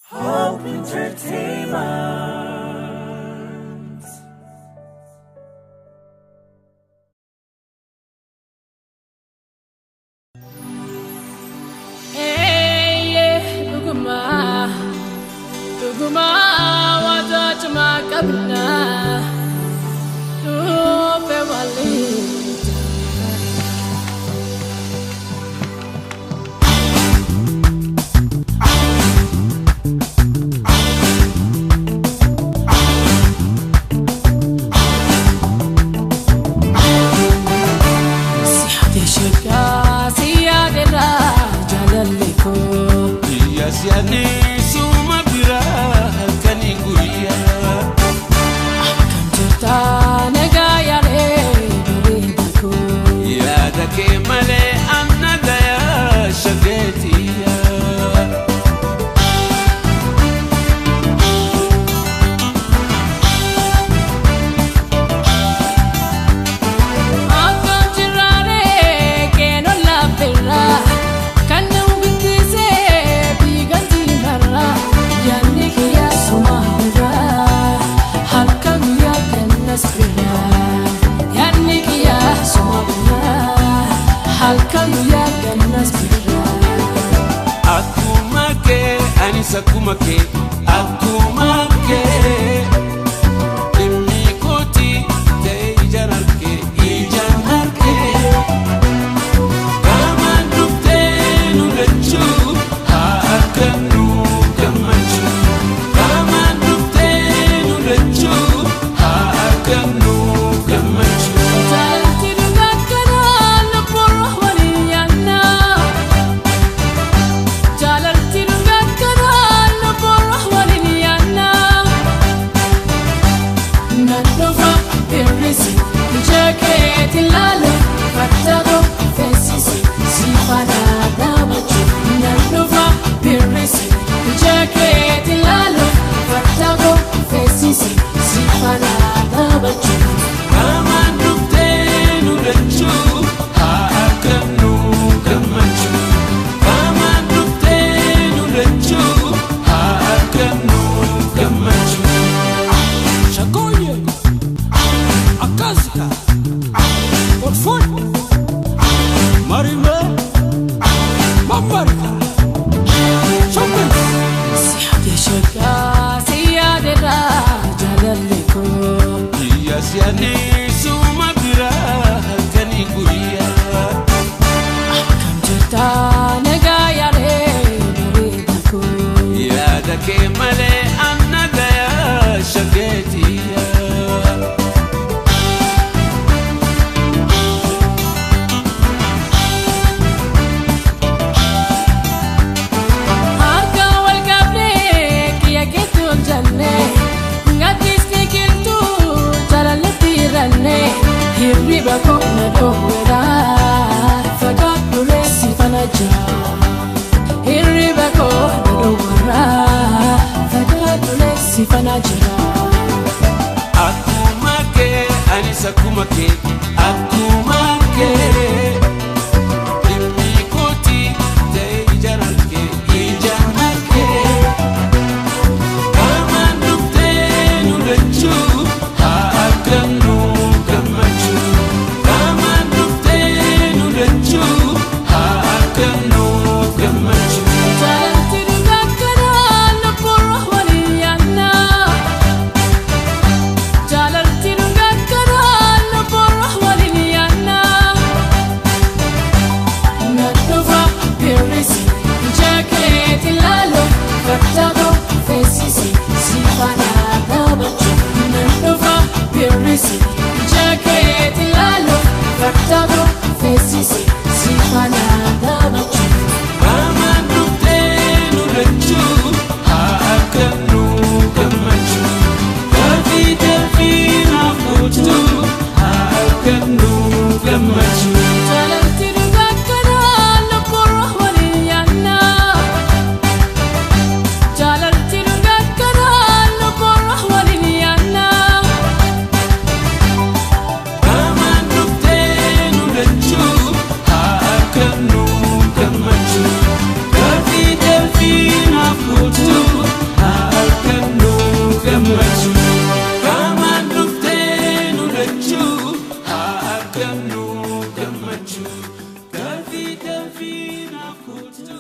Hope Entertainment. Hey, yeah, Duguma, watch my cabina. Oh, family. Yani suma bira halkani guya Kan jirta naga yare beredako ya dake male anna daya shagetiya Akan jirare keno la bera kanu bitise biganti marra yanni kiya sumara halkan ya kennas bera yanni kiya sumara halkan ya kennas bera akumake anisa kumake akumake imikoti te ijanarke kama dufte nulechu hakanu kamachu kama dufte nulechu hakanu kamachu Jalti dugakara na porro waliyana Jalti dugakara na porro waliyana Nanova perisi jacket lalo fatago fesisi sifana damachu Nanova perisi jacket lalo fatago fesisi sifana damachu kama dufte nulechu hakanu kamachu kama dufte nulechu hakanu kamachu shagoye akazika porfon marime mamarika chopin Siyade shaka siyade da jalaliko yasiani suma bira halkani guya Kan jirta naga yare beredako ya dake male anna daya shagetiya Harka wal qabne kiya gitu janne Ngadis nikiltu jalalati ranne Hirri bako na dohwera Fakat dure sifana jaa Hirri bako na dohwera Fakat dure sifana jaa akumake anisa kumake akumake imikoti te ijanarke kama dufte nulechu hakanu kamachu kama dufte nulechu hakanu kamachu Jalti dugakara na porro waliyana Jalti dugakara na porro Davi na kutu